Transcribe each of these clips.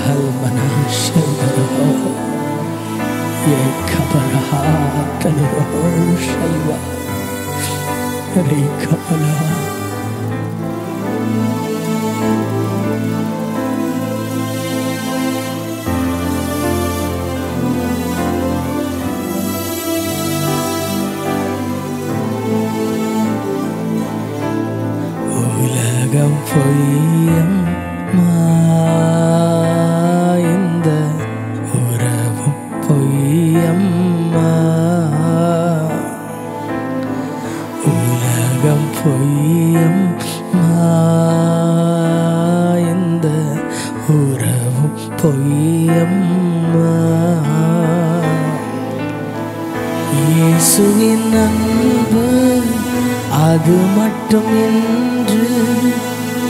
Halmanashandaro Yekabarahatanaro Shaiva Rekabala Ulagam poiyamma inda uravum poiyamma Ulagam poiyamma inda uravum poiyamma இயேசுவின் அன்பு அது மட்டும் என்று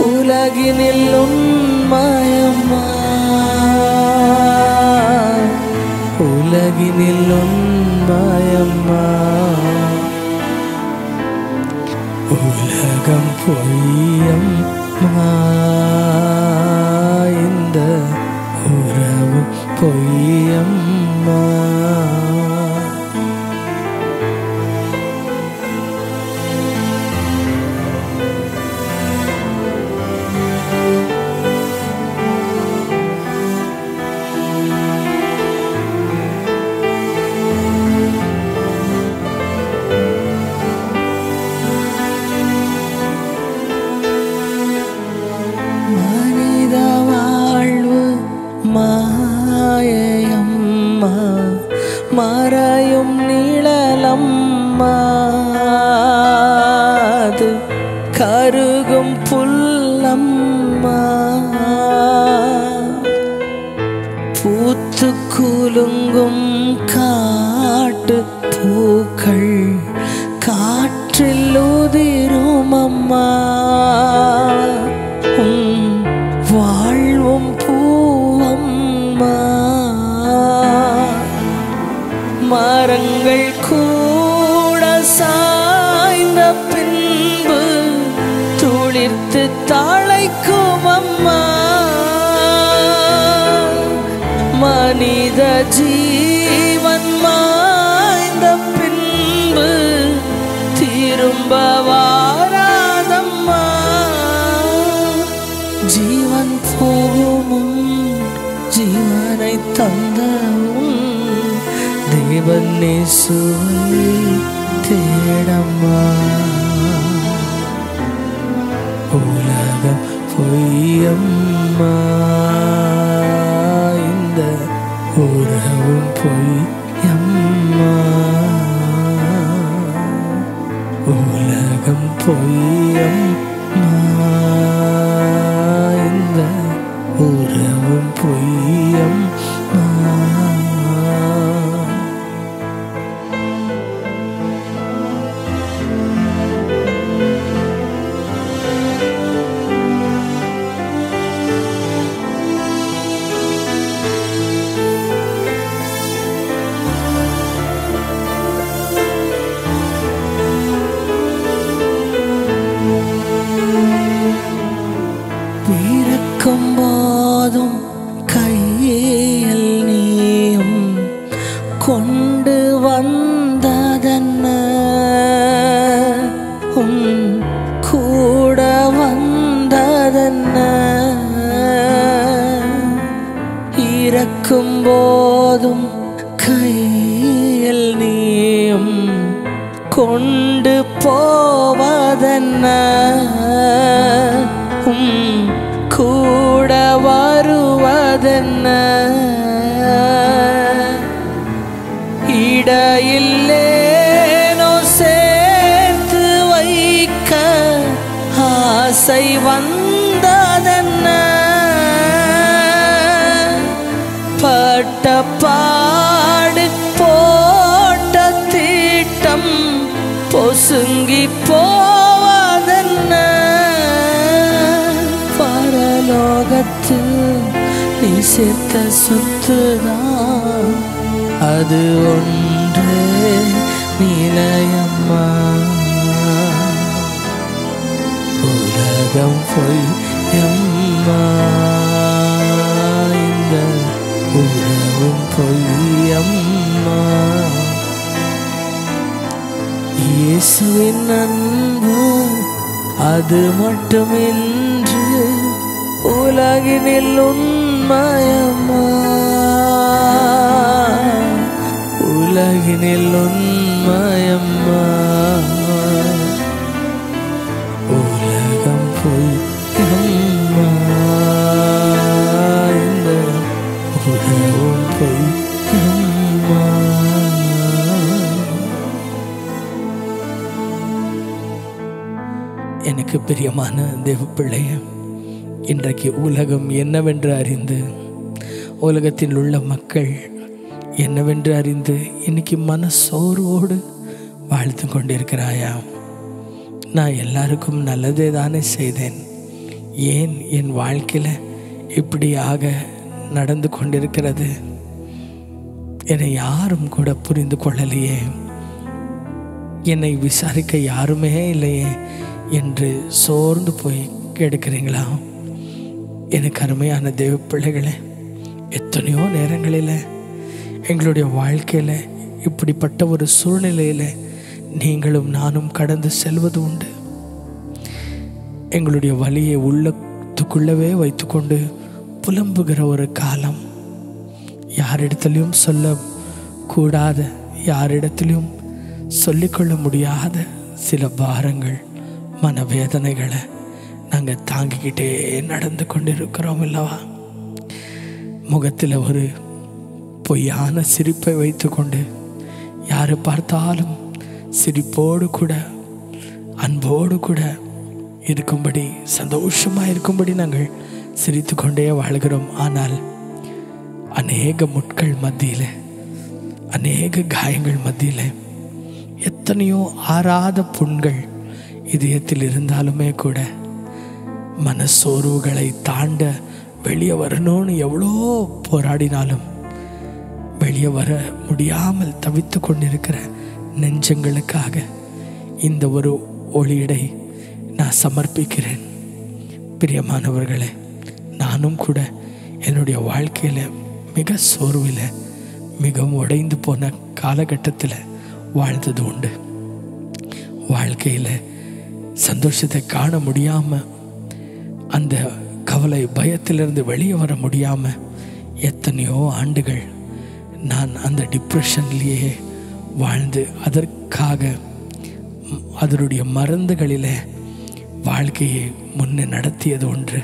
உலகினில் உண்மையம்மா உலகினில் உண்மையம்மா உலகம் பொய்யம்மா இந்த உறவு பொய்யம்மா மாயையம்மா மறையும் நிழலம்மா அது கருகும் புல்லம்மா பூத்து குலுங்கும் காட்டு பூக்கள் காற்றில் உதிரும் அம்மா வாழ்வும் பூவம்மா மரங்கள் கூட சாய்ந்த பின்பு துளிர்த்து தழைக்கும் அம்மா மனித ஜீவன் மாய்ந்த பின்பு திரும்ப வாராதம்மா ஜீவன் போகும் ஜீவனை தந்தவும் தேவன் இயேசுவை தேடம்மா உலகம் பொய்யம்மா இந்த உறவும் பொய்யம்மா உலகம் பொய்யம்மா இந்த உறவும் பொய்யம்மா பிறக்கும் போதும் கையில் நீயும் கொண்டு வந்ததென்ன கூட வந்ததென்ன இறக்கும் போதும் கையில் நீயும் கொண்டு போவதென்ன கூட வருவதென்ன இடையில்லேனோ சேர்த்து வைக்க ஆசை வந்ததென்ன பட்ட பாடு போட்ட தீட்டம் பொசுங்கி போவதென்ன பரலோகத்தில் நீ சேர்த்த சொத்துதான் அது ஒன்றே நிலையம்மா உலகம் பொய்யம்மா இந்த உறவும் பொய்யம்மா. இயேசுவின் அன்பு அது மட்டுமின்று உலகினில் உண்மையம்மா. உலகினில் உண்மையம்மா. உலகம் பொய்யம்மா. இந்த உலகம் பொய்யம்மா. எனக்கு பிரியமான தேவ பிள்ளைய, இன்றைக்கு உலகம் என்னவென்று அறிந்து, உலகத்தில் உள்ள மக்கள் என்னவென்று அறிந்து இன்னைக்கு மனசோர்வோடு வாழ்த்து கொண்டிருக்கிறாயா? நான் எல்லாருக்கும் நல்லதே தானே செய்தேன், ஏன் என் வாழ்க்கையில் இப்படியாக நடந்து கொண்டிருக்கிறது? என்னை யாரும் கூட புரிந்து கொள்ளலையே, என்னை விசாரிக்க யாருமே இல்லையே என்று சோர்ந்து போய் கேட்கிறீங்களா? எனக்கு அருமையான தேவ பிள்ளைகளே, எத்தனையோ நேரங்களில் எங்களுடைய வாழ்க்கையில் இப்படிப்பட்ட ஒரு சூழ்நிலையில் நீங்களும் நானும் கடந்து செல்வது உண்டு. எங்களுடைய வலியை உள்ளத்துக்குள்ளவே வைத்துக்கொண்டு புலம்புகிற ஒரு காலம், யாரிடத்திலையும் சொல்லக்கூடாத, யாரிடத்திலையும் சொல்லிக்கொள்ள முடியாத சில பாரங்கள், மனவேதனைகளை நாங்கள் தாங்கிக்கிட்டே நடந்து கொண்டிருக்கிறோம் அல்லவா? முகத்தில் ஒரு பொய்யான சிரிப்பை வைத்துக்கொண்டு யாரை பார்த்தாலும் சிரிப்போடு கூட அன்போடு கூட இருக்கும்படி, சந்தோஷமாக இருக்கும்படி நாங்கள் சிரித்து கொண்டே வாழ்கிறோம். ஆனால் அநேக முட்கள் மத்தியில், அநேக காயங்கள் மத்தியில், எத்தனையோ ஆறாத புண்கள் இதயத்தில் இருந்தாலுமே கூட மனசோர்வுகளை தாண்ட வெளியே வரணும்னு எவ்வளோ போராடினாலும் வெளியே வர முடியாமல் தவித்து கொண்டிருக்கிற நெஞ்சங்களுக்காக இந்த ஒரு ஒளியடை நான் சமர்ப்பிக்கிறேன். பிரியமானவர்களே, நானும் கூட என்னுடைய வாழ்க்கையில் மிக சோர்வில், மிகவும் உடைந்து போன காலகட்டத்தில் வாழ்ந்தது உண்டு. வாழ்க்கையில் சந்தோஷத்தை காண முடியாமல், அந்த கவலை பயத்திலிருந்து வெளியே வர முடியாமல் எத்தனையோ ஆண்டுகள் நான் அந்த டிப்ரெஷன்லேயே வாழ்ந்து அதற்காக அதனுடைய மருந்துகளில் வாழ்க்கையை முன்னே நடத்தியது ஒன்று.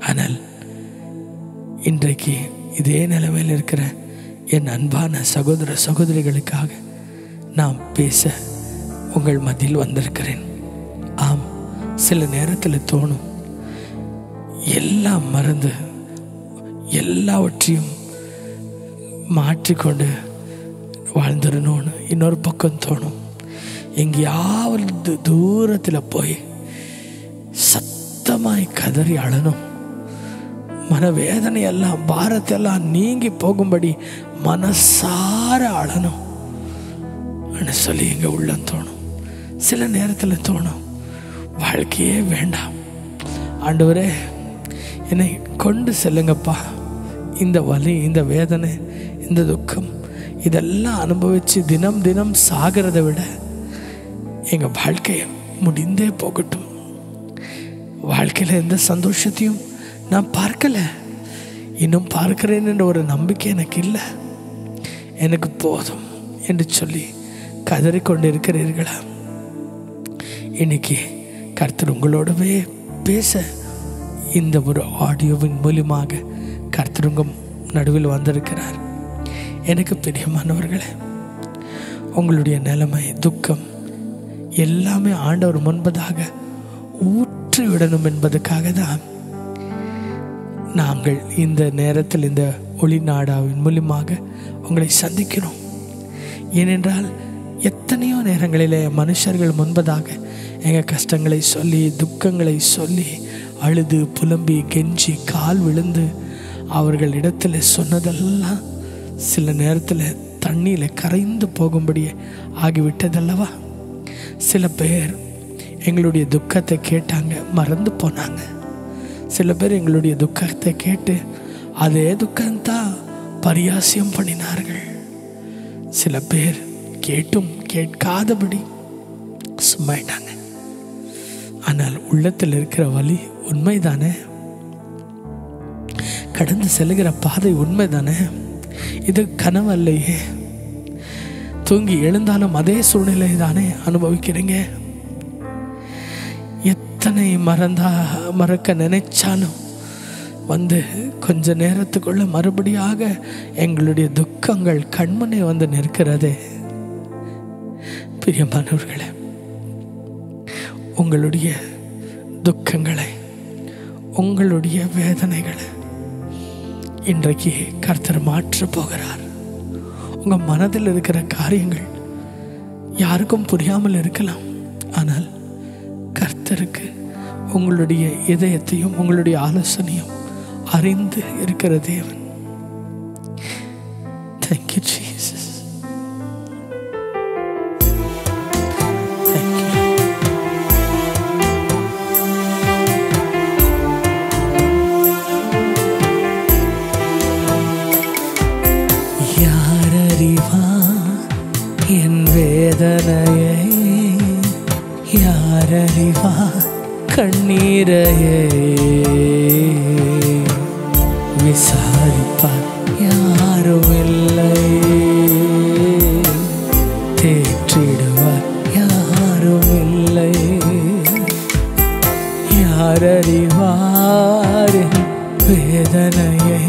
ஆனால் இன்றைக்கு இதே நிலைமையில் இருக்கிற என் அன்பான சகோதர சகோதரிகளுக்காக நான் பேச உங்கள் மத்தியில் வந்திருக்கிறேன். ஆம், சில நேரத்தில் தோணும், எல்லாம் மறந்து எல்லாவற்றையும் மாற்றிக்கொண்டு வாழ்ந்துடணும்னு இன்னொரு பக்கம் தோணும். எங்கேயாவது தூரத்தில் போய் சத்தமாய் கதறி அழணும், மனவேதனையெல்லாம் பாரத்தெல்லாம் நீங்கி போகும்படி மனசார அழணும் சொல்லி எங்கள் உள்ளம் தோணும். சில நேரத்தில் தோணும், வாழ்க்கையே வேண்டாம் ஆண்டவரே, என்னை கொண்டு செல்லுங்கப்பா, இந்த வலி, இந்த வேதனை, இந்த துக்கம் இதெல்லாம் அனுபவித்து தினம் தினம் சாகிறத விட எங்கள் வாழ்க்கையை முடிந்தே போகட்டும். வாழ்க்கையில் எந்த சந்தோஷத்தையும் நான் பார்க்கலை, இன்னும் பார்க்கிறேன் என்ற ஒரு நம்பிக்கை எனக்கு இல்லை, எனக்கு போதும் என்று சொல்லி கதறிக்கொண்டு இருக்கிறீர்களா? இன்னைக்கு கர்த்தர் உங்களோடவே பேச இந்த ஒரு ஆடியோவின் மூலமாக கர்த்தர் உங்கள் நடுவில் வந்திருக்கிறார். எனக்கு பிரியமானவர்களே, உங்களுடைய நிலைமை, துக்கம் எல்லாமே ஆண்டவர் முன்பதாக ஊற்றி விடணும் என்பதற்காக தான் நாங்கள் இந்த நேரத்தில் இந்த ஒளிநாடாவின் மூலமாக உங்களை சந்திக்கிறோம். ஏனென்றால் எத்தனையோ நேரங்களிலே மனுஷர்கள் முன்பதாக எங்கள் கஷ்டங்களை சொல்லி, துக்கங்களை சொல்லி, அழுது புலம்பி கெஞ்சி கால் விழுந்து அவர்களிடத்தில் சொன்னதெல்லாம் சில நேரத்தில் தண்ணியில் கரைந்து போகும்படி ஆகிவிட்டதல்லவா? சில பேர் எங்களுடைய துக்கத்தை கேட்டாங்க, மறந்து போனாங்க. சில பேர் எங்களுடைய துக்கத்தை கேட்டு அதே துக்கம்தான் பரியாசியம் பண்ணினார்கள். சில பேர் கேட்டும் கேட்காதபடி சும்மாயிட்டாங்க. ஆனால் உள்ளத்தில் இருக்கிற வலி உண்மைதானே? கடந்து செல்லுகிற பாதை உண்மைதானே? இது கனவு அல்லையே. தூங்கி எழுந்தாலும் அதே சூழ்நிலை தானே அனுபவிக்கிறீங்க. எத்தனை மறக்க நினைச்சாலும் வந்து கொஞ்ச நேரத்துக்குள்ள மறுபடியாக எங்களுடைய துக்கங்கள் கண்முன்னே வந்து நிற்கிறதே. பிரியமானவர்களே, உங்களுடைய துக்கங்களை, உங்களுடைய வேதனைகளை இன்றைக்கு கர்த்தர் மாற்ற போகிறார். உங்க மனதில் இருக்கிற காரியங்கள் யாருக்கும் புரியாமல் இருக்கலாம். ஆனால் கர்த்தருக்கு உங்களுடைய இதயத்தையும் உங்களுடைய ஆலோசனையும் அறிந்து இருக்கிற தேவன். Thank you, Jesus. Thank you. யார் அறிவார் என் வேதனையை? யார் அறிவார் கண்ணீரையே? விசாரிப்பார் யாரும் இல்லை, தேற்றிடுவார் யாரும் இல்லை. யார் அறிவார் என் வேதனையை?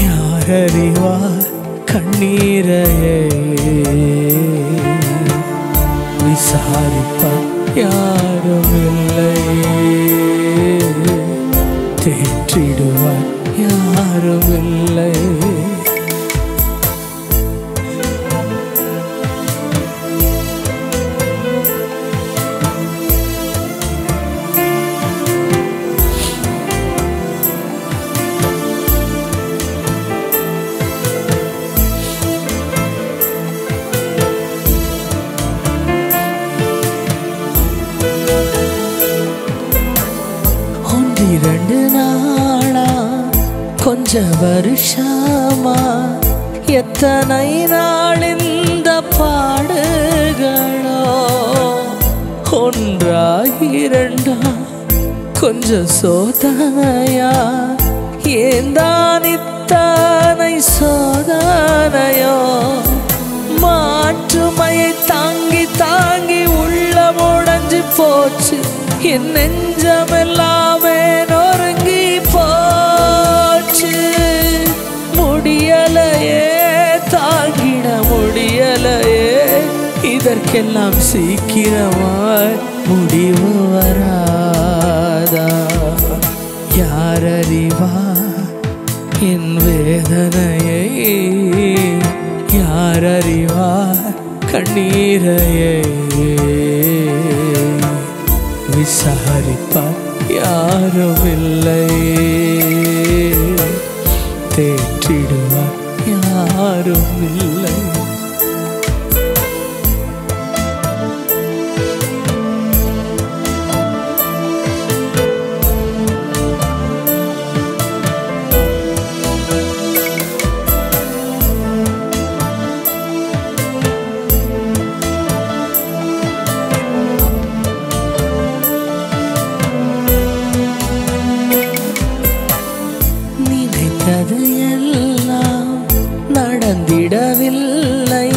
யார் அறிவார் கண்ணீரையே? விசாரிப்பார் யாரும் இல்லை, தேற்றிடுவார் யாரும் இல்லை. இரண்டு நாளா கொஞ்ச வருஷமா எத்தனை நாள் இந்த பாடுகளோ? ஒன்றா இரண்டா கொஞ்ச சோதனையா? ஏந்தான் இத்தனை சோதனையோ? மாற்றுமையை தாங்கி தாங்கி உள்ள உடைஞ்சு போச்சு. என் நெஞ்சமெல்லாமே நொறுங்கி போச்சு. முடியலையே, தாங்கிட முடியலையே. இதற்கெல்லாம் சீக்கிரமாய் முடிவு வராதா? யார் அறிவார் என் வேதனையை? யார் அறிவார் கண்ணீரையே? விசாரிப்பார் யாரும் இல்லை, தேற்றிடுவார் யாரும் இல்லை. நினைத்தது எல்லாம் நடந்திடவில்லை,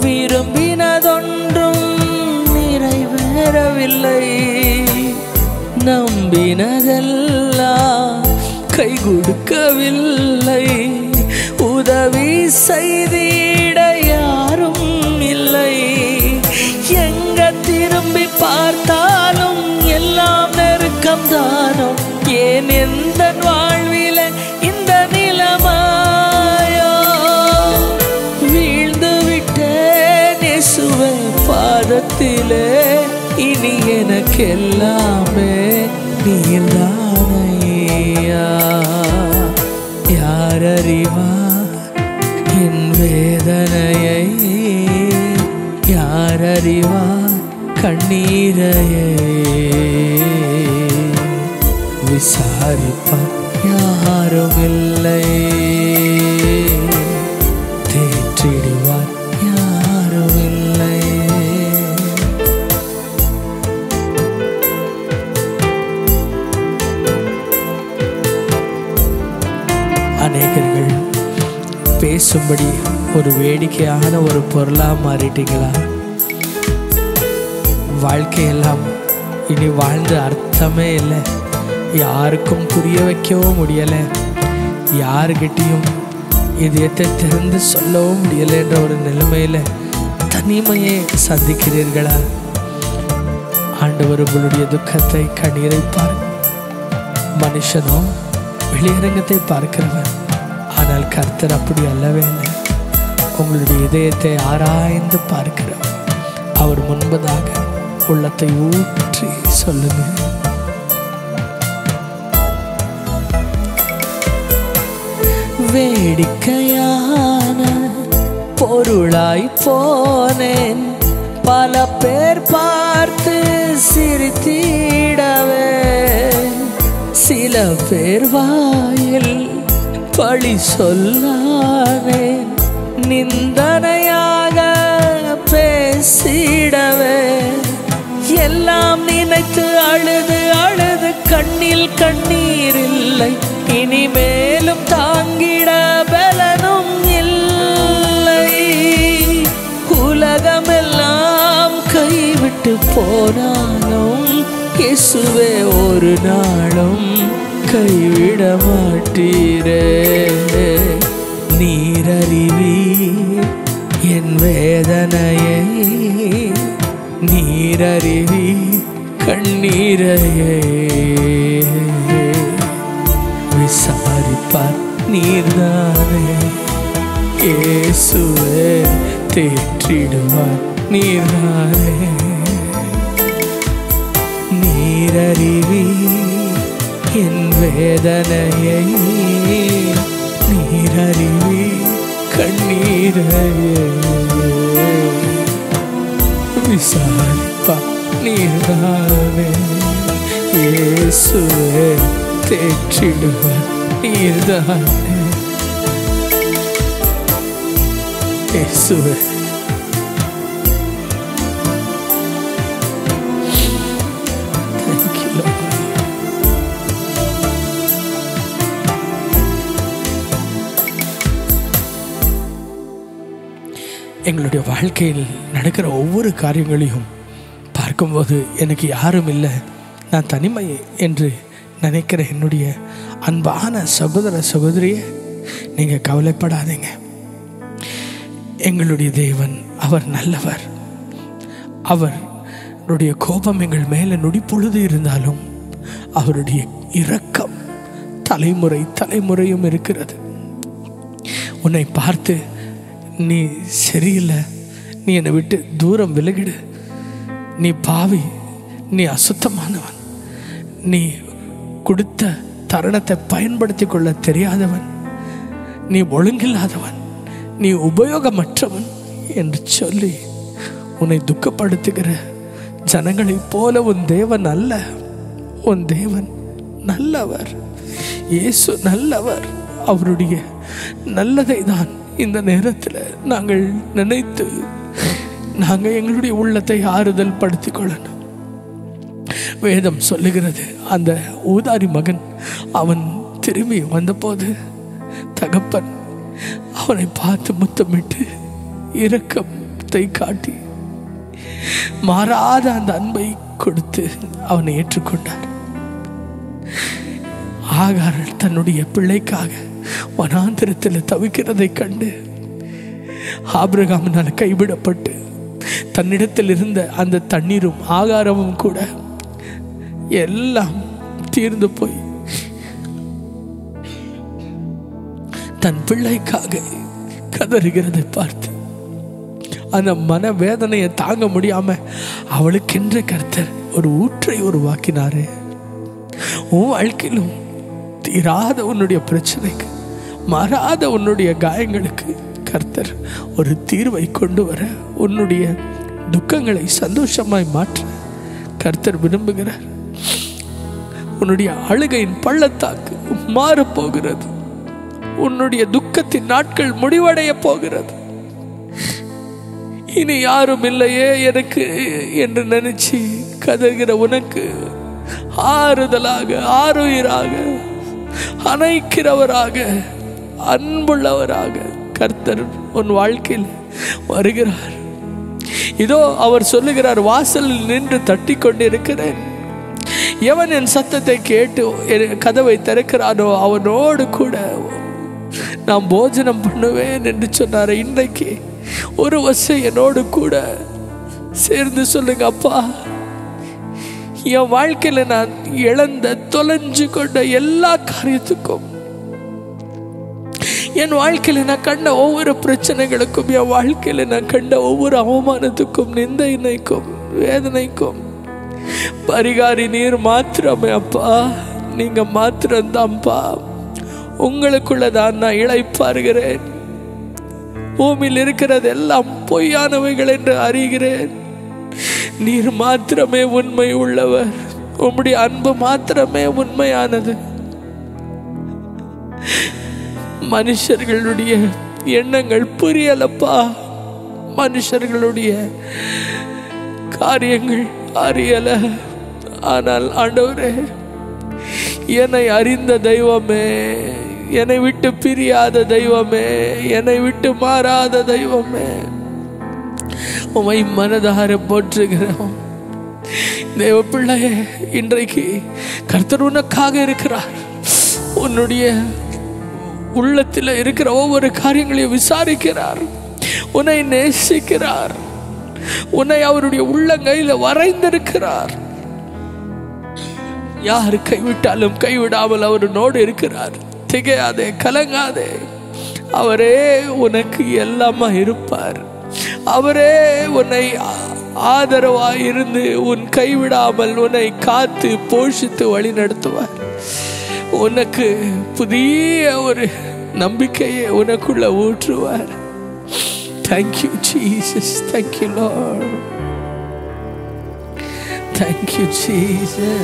விரும்பினதொன்றும் நிறைவேறவில்லை. நம்பினதெல்லாம் கை கொடுக்கவில்லை, உதவி செய்திட யாரும் இல்லை. எங்க திரும்பி பார்த்தாலும் எல்லாம் நெருக்கம் தானோ? ஏன் எந்த வாழ்வில இந்த நிலமாயோ? வீழ்ந்து விட்டேன் இயேசுவே பாதத்திலே, இனி எனக்கெல்லாமே நீர்தானையா. யார் அறிவார் என் வேதனையை? யார் அறிவார் கண்ணீரையே? விசாரிப்பார் யாரும் இல்லை, பேசும்படி ஒரு வேடிக்கையான ஒரு பொருளாக மாறிட்டீங்களா? வாழ்க்கையெல்லாம் இனி வாழ்ந்து அர்த்தமே இல்லை, யாருக்கும் புரிய வைக்கவும் முடியலை, யாருக்கிட்டையும் இதயத்தை திறந்து சொல்லவும் முடியலை என்ற ஒரு நிலைமையில் தனிமையை சந்திக்கிறீர்களா? ஆண்டவர் உங்களுடைய துக்கத்தை, கண்ணீரை பாருங்கள். மனுஷனோ வெளியரங்கத்தை பார்க்கிறவன், ஆனால் கர்த்தர் அப்படி அல்லவே இல்லை. உங்களுடைய இதயத்தை ஆராய்ந்து பார்க்கிறவர். அவர் முன்பதாக உள்ளத்தை ஊற்றி சொல்லுங்க. வேடிக்கையான பொருளாய் போனேன், பல பேர் பார்த்து சிரித்திடவே, சில பேர் வாயில் பழி சொல்லானேன், நிந்தனையாக பேசிடவே, எல்லாம் நினைத்து அழுது அழுது கண்ணில் கண்ணீர் இல்லை, இனிமேலும் தாங்கிட பலனும் இல்லை. உலகமெல்லாம் கைவிட்டு போனாலும் இயேசுவே ஒரு நாளும் கைவிட மாட்டீரே. நீரறிவி என் வேதனையை, நீரறிவி கண்ணீரையே, விசாரிப்பார் நீர்தானே. இயேசுவே தேற்றிடுவார் நீர்தானே. நீரறிவி என் வேதனையை, நீரறிவி கண்ணீரையே, விசாரிப்பார் நீர்தானே. இயேசுவே தேற்றிடுவார் நீர்தானே. இயேசுவே எங்களுடைய வாழ்க்கையில் நடக்கிற ஒவ்வொரு காரியங்களையும் பார்க்கும்போது எனக்கு யாரும் இல்லை, நான் தனிமை என்று நினைக்கிற என்னுடைய அன்பான சகோதர சகோதரியே, நீங்கள் கவலைப்படாதீங்க. எங்களுடைய தேவன் அவர் நல்லவர். அவருடைய கோபம் எங்கள் மேலே நொடி பொழுது இருந்தாலும் அவருடைய இரக்கம் தலைமுறை தலைமுறையும் இருக்கிறது. உன்னை பார்த்து நீ சரியில்லை, நீ என்னை விட்டு தூரம் விலகிடு, நீ பாவி, நீ அசுத்தமானவன், நீ கொடுத்த தருணத்தை பயன்படுத்தி கொள்ள தெரியாதவன், நீ ஒழுங்கில்லாதவன், நீ உபயோகமற்றவன் என்று சொல்லி உன்னை துக்கப்படுத்துகிற ஜனங்களைப் போல உன் தேவன் அல்ல. உன் தேவன் நல்லவர். இயேசு நல்லவர். அவருடைய நல்லதை தான் இந்த நேரத்தில் நாங்கள் நினைத்து நாங்கள் எங்களுடைய உள்ளத்தை ஆறுதல் படுத்தி கொள்ளணும். வேதம் சொல்லுகிறது, அந்த ஊதாரி மகன் அவன் திரும்பி வந்தபோது தகப்பன் அவனை பார்த்து முத்தமிட்டு இரக்கத்தை காட்டி மாறாத அந்த அன்பை கொடுத்து அவனை ஏற்றுக்கொண்டார். ஆகார் தன்னுடைய பிள்ளைக்காக வனாந்திரத்தில் தவிக்கிறதை கண்டு ஆபிரகாமினால் கைவிடப்பட்டு தன்னிடத்தில் இருந்த அந்த தண்ணீரும் ஆகாரமும் கூட எல்லாம் தீர்ந்து போய் தன் பிள்ளைக்காக கதறுகிறதை பார்த்து அந்த மன வேதனையை தாங்க முடியாம அவளுக்கென்ற கர்த்தர் ஒரு ஊற்றை உருவாக்கினாரு. உன் வாழ்க்கையிலும் தீராத உன்னுடைய பிரச்சனைக்கு, மாறாத உன்னுடைய காயங்களுக்கு கர்த்தர் ஒரு தீர்வை கொண்டு வர, உன்னுடைய துக்கங்களை சந்தோஷமாய் மாற்ற கர்த்தர் விரும்புகிறார். உன்னுடைய அழுகையின் பள்ளத்தாக்கு மாறப்போகிறது. உன்னுடைய துக்கத்தின் நாட்கள் முடிவடைய போகிறது. இனி யாரும் இல்லையே எனக்கு என்று நினைச்சு கதறுகிற உனக்கு ஆறுதலாக, ஆறுயிராக, அணைக்கிறவராக, அன்புள்ளவராக கர்த்தர் உன் வாழ்க்கையில் வருகிறார். இதோ அவர் சொல்லுகிறார், வாசலில் நின்று தட்டி கொண்டிருக்கிறேன். எவன் என் சத்தத்தை கேட்டு கதவை திறக்கிறானோ அவனோடு கூட நான் போஜனம் பண்ணுவேன் என்று சொன்னார். இன்றைக்கு ஒரு வருஷம் என்னோடு கூட சேர்ந்து சொல்லுங்க, அப்பா, என் வாழ்க்கையில நான் இழந்த தொலைஞ்சு கொண்ட எல்லா காரியத்துக்கும், என் வாழ்க்கையில நான் கண்ட ஒவ்வொரு பிரச்சனைகளுக்கும், என் வாழ்க்கையில நான் கண்ட ஒவ்வொரு அவமானத்துக்கும், நிந்தைக்கும், வேதனைக்கும் பரிகாரி நீர் மாத்திரமே அப்பா. நீங்க மாத்திரம்தான்ப்பா. உங்களுக்குள்ளதான் நான் இளைப்பாறுகிறேன். பூமியில் இருக்கிறது எல்லாம் பொய்யானவைகள் என்று அறிகிறேன். நீர் மாத்திரமே உண்மை உள்ளவர். உம்முடைய அன்பு மாத்திரமே உண்மையானது. மனுஷர்களுடைய எண்ணங்கள் புரியலப்பா. மனுஷர்களுடைய காரியங்கள் அறியல. ஆனால் ஆண்டவரே, என்னை அறிந்த தெய்வமே, என்னை விட்டு பிரியாத தெய்வமே, என்னை விட்டு மாறாத தெய்வமே, உம்மை மனதார போற்றுகிறோம். தேவ பிள்ளையே, இன்றைக்கு கர்த்தர் உனக்காக இருக்கிறார். உன்னுடைய உள்ளத்தில் இருக்கிற ஒவ்வொரு காரியங்களையும் விசாரிக்கிறார். உன்னை நேசிக்கிறார். உன்னை அவருடைய உள்ளங்கையில் வரைந்திருக்கிறார். யார் கைவிட்டாலும் கைவிடாமல் அவரோடு இருக்கிறார். திகையாதே, கலங்காதே. அவரே உனக்கு எல்லாமா இருப்பார். அவரே உன்னை ஆதரவாய் இருந்து உன் கைவிடாமல் உன்னை காத்து போஷித்து வழி நடத்துவார். உனக்கு புதிய ஒரு நம்பிக்கையை உனக்குள்ள ஊற்றுவார். Thank you, Jesus. Thank you, Lord. Thank you, Jesus.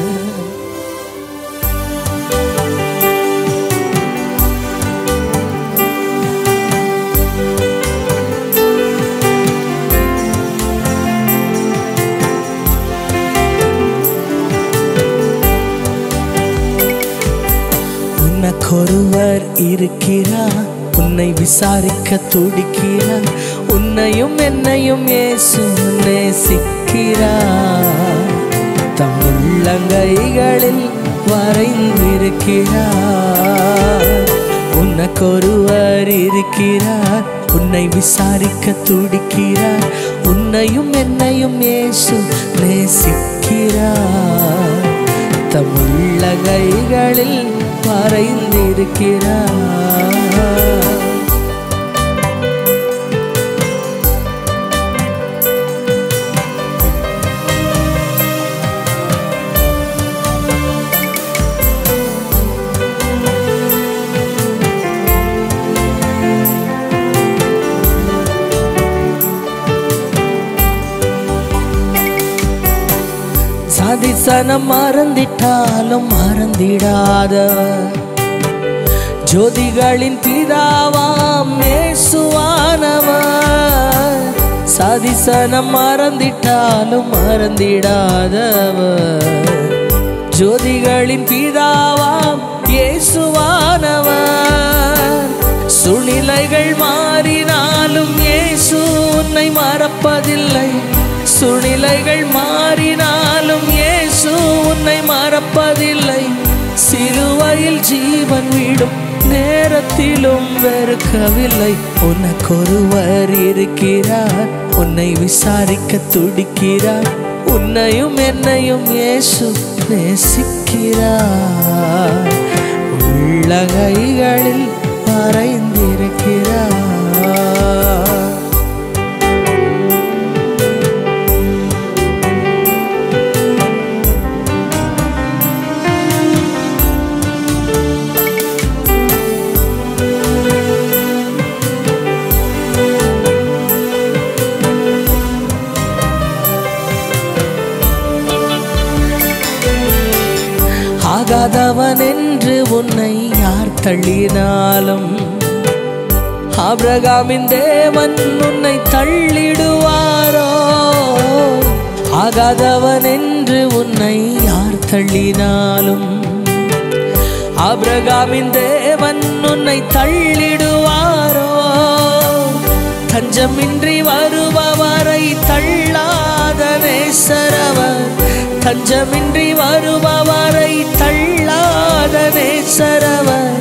உனக்கொருவர் இருக்கிறார், உன்னை விசாரிக்க துடிக்கிறார். உன்னையும் என்னையும் இயேசு நேசிக்கிறார். தம் உள்ளங்கைகளில் வரைந்திருக்கிறார். உனக்கொருவர் இருக்கிறார், உன்னை விசாரிக்க துடிக்கிறார். உன்னையும் என்னையும் இயேசு நேசிக்கிறார். தம் உள்ளங்கைகளில் வரைந்திருக்கிறார். சாதிசனம் மறந்திட்டாலும் மறந்திடாதவர், ஜோதிகளின் பிதாவாம் இயேசுவானவர். சாதிசனம் மறந்திட்டாலும் மறந்திடாதவர், ஜோதிகளின் பிதாவாம் இயேசுவானவர். சூழ்நிலைகள் மாறினாலும் இயேசு உன்னை மறப்பதில்லை. சூழ்நிலைகள் மாறினாலும் இயேசு உன்னை மறப்பதில்லை. சிலுவையில் ஜீவன் விடும் நேரத்திலும் வெறுக்கவில்லை. உனக்கொருவர் இருக்கிறார், உன்னை விசாரிக்க துடிக்கிறார். உன்னையும் என்னையும் இயேசு நேசிக்கிறார். உள்ளங்கைகளில் வரைந்திருக்கிறார். ஆகாதவன் என்று உன்னை யார் தள்ளினாலும், ஆபிரகாமின் தேவன் உன்னை தள்ளிடுவாரோ? ஆகாதவன் என்று உன்னை யார் தள்ளினாலும், ஆபிரகாமின் தேவன் உன்னை தள்ளிடுவாரோ? தஞ்சமின்றி வருபவரை தள்ளாத நேசரவர், தஞ்சமின்றி வருபவரை தள்ளாத நேசரவர்.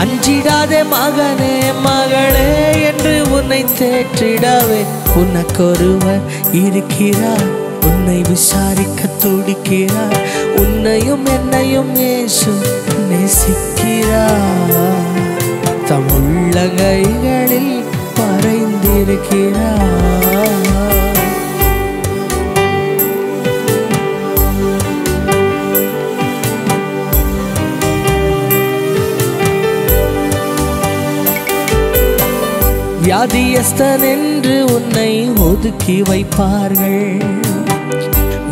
அஞ்சிடாதே மகனே மகளே என்று உன்னை தேற்றிடவே உனக்கொருவர் இருக்கிறார். உன்னை விசாரிக்க துடிக்கிறார். உன்னையும் என்னையும் இயேசு நேசிக்கிறார். தம் உள்ளங்கைகளில் மறைந்திருக்கிறார். வியாதியஸ்தன் என்று உன்னை ஒதுக்கி வைப்பார்கள்.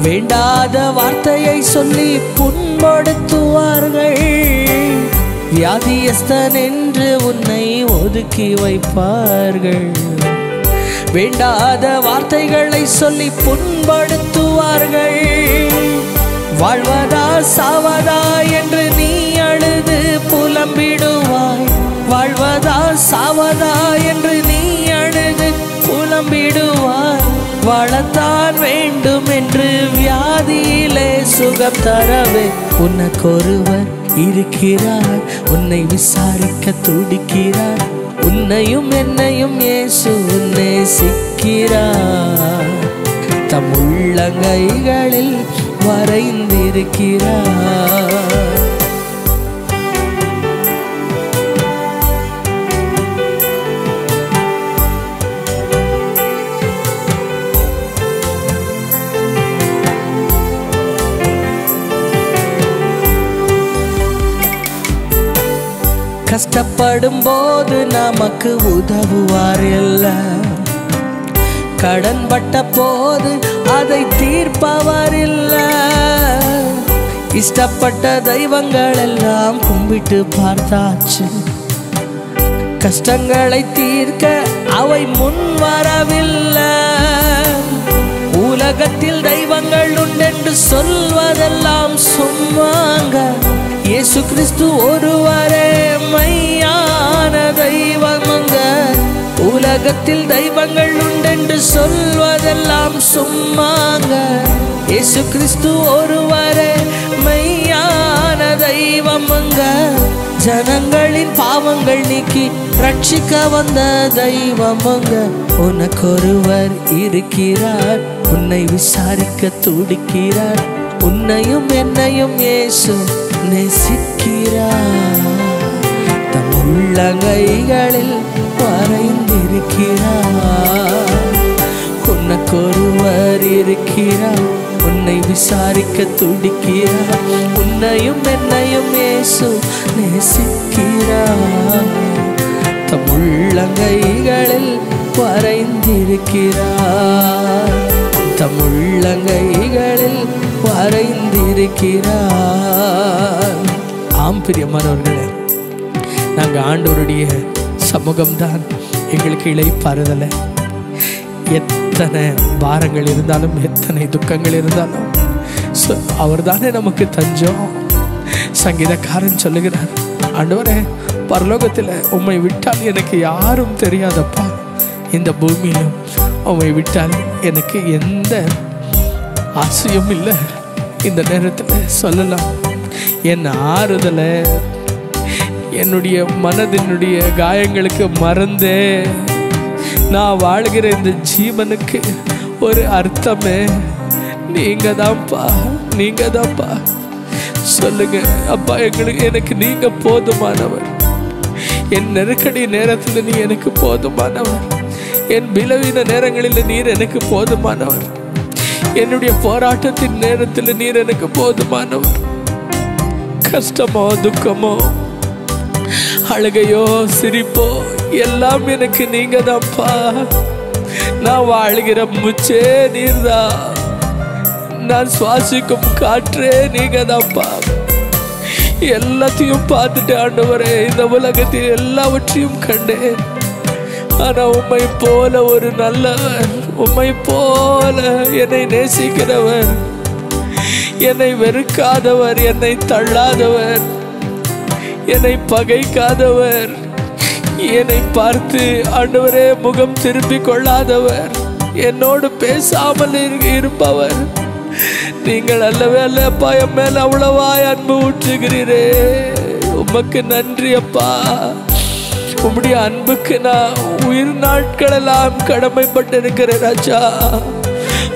வேண்டாத வார்த்தையை சொல்லி புண்படுத்துவார்கள். வியாதியஸ்தன் என்று உன்னை ஒதுக்கி வைப்பார்கள். வேண்டாத வார்த்தைகளை சொல்லி புண்படுத்துவார்கள். வாழ்வதா சாவதா என்று நீ அழுது புலம்பிடுவாய். வாழ்வதா சாவதா என்று நீ அழுது புலம்பிடுவாய். வாழத்தான் வேண்டும் என்று வியாதியிலே சுகம் தரவே உனக்கொருவர் இருக்கிறார். உன்னை விசாரிக்க துடிக்கிறார். உன்னையும் என்னையும் இயேசு நேசிக்கிறார். தம் உள்ளங்கைகளில் வரைந்திருக்கிறார். கஷ்டப்படும் போது நமக்கு உதவுவார் இல்ல. கடன் பட்ட போது அதை தீர்ப்பவர் இல்ல. இஷ்டப்பட்ட தெய்வங்கள் எல்லாம் கும்பிட்டு பார்த்தாச்சு. கஷ்டங்களை தீர்க்க அவை முன் வரவில்லை. உலகத்தில் தெய்வங்கள் உண்டென்று சொல்வதெல்லாம் சும்மாங்க. இயேசு கிறிஸ்து ஒருவரே மெய்யான தெய்வமுங்க. உலகத்தில் தெய்வங்கள் உண்டென்று சொல்வதெல்லாம் சும்மாங்க. இயேசு கிறிஸ்து ஒருவரே மெய்யான தெய்வமுங்க. ஜனங்களின் பாவங்கள் நீக்கி ரட்சிக்க வந்த தெய்வமுங்க. உனக்கொருவர் இருக்கிறார். உன்னை விசாரிக்க துடிக்கிறார். உன்னையும் என்னையும் இயேசு நேசிக்கிறார். தம் உள்ளங்கைகளில் வரைந்திருக்கிறார். உனக்கொருவர் இருக்கிறார். உன்னை விசாரிக்க துடிக்கிறார். உன்னையும் என்னையும் இயேசு நேசிக்கிறார். தம் உள்ளங்கைகளில் வரைந்திருக்கிறார். தம் உள்ளங்கைகளில் வரைந்திருக்கிறார். ஆம் பிரியமானவர்களே, நாங்கள் ஆண்டவருடைய சமூகம்தான் எங்களுக்கு இளைப்பாறுதலை. எத்தனை பாரங்கள் இருந்தாலும் எத்தனை துக்கங்கள் இருந்தாலும் அவர் தானே நமக்கு தஞ்சம். சங்கீதக்காரன் சொல்லுகிறார், ஆண்டவரே பரலோகத்தில் உம்மை விட்டால் எனக்கு யாரும் தெரியாதப்பா. இந்த பூமியிலும் உம்மை விட்டால் எனக்கு எந்த ஆசையும் இல்லை. இந்த நேரத்தில் சொல்லலாம், என் ஆறுதலை என்னுடைய மனதினுடைய காயங்களுக்கு மறந்தே நான் வாழ்கிற இந்த ஜீவனுக்கு ஒரு அர்த்தமே நீங்க தான்ப்பா. நீங்க தான்ப்பா. சொல்லுங்க அப்பா, எனக்கு நீங்க போதுமானவர். என் நெருக்கடி நேரத்தில் நீ எனக்கு போதுமானவர். என் பலவீன நேரங்களில் நீர் எனக்கு போதுமானவர். என்னுடைய போராட்டத்தின் நேரத்தில் நீர் எனக்கு போதுமானவர். கஷ்டமோ துக்கமோ அழுகையோ சிரிப்போ எல்லாம் எனக்கு நீங்க தான்ப்பா. நான் வாழ்கிற முச்சே நீர்தான். நான் சுவாசிக்கும் காற்றே நீங்க தான்ப்பா. எல்லாத்தையும் பார்த்துட்டு ஆண்டவரே, இந்த உலகத்தில் எல்லாவற்றையும் கண்டேன். ஆனா உம்மை போல ஒரு நல்லவர், உம்மை போல என்னை நேசிக்கிறவர், என்னை வெறுக்காதவர், என்னை தள்ளாதவர், என்னை பகைக்காதவர், என்னை பார்த்து ஆண்டவரே முகம் திருப்பிக் கொள்ளாதவர், என்னோடு பேசாமல் இருப்பவர், நீங்கள் அல்லவே அல்லப்பா. என் மேல் அவ்வளவாய் அன்பு ஊற்றுகிறீரே, உமக்கு நன்றி அப்பா. உம்முடைய அன்புக்கு நான் உயிர் நாட்களெல்லாம் கடமைப்பட்டிருக்கிறேன் ராஜா.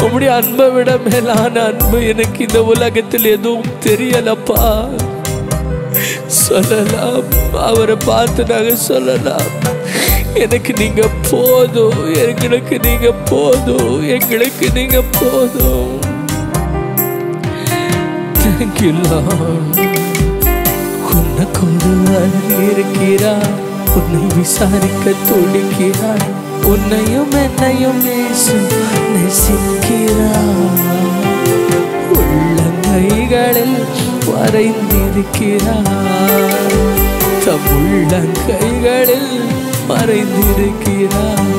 உம்முடைய அன்பை விட மேலான அன்பு எனக்கு இந்த உலகத்தில் எதுவும் தெரியலப்பா. சொல்லலாம், அவரை பார்த்து நாங்கள் சொல்லலாம், எனக்கு நீங்க போதும், எங்களுக்கு நீங்க போதும், எங்களுக்கு நீங்க போதும். Thank you Lord. உனக்கு ஒருவர் இருக்கிறார், உன்னை விசாரிக்க துடிக்கிறார், உன்னையும் என்னையும் நேசிக்கிறார். உள்ளங்கைகளில் வரைந்திருக்கிறார், தம் உள்ளங்கைகளில் மறைந்திருக்கிறார்.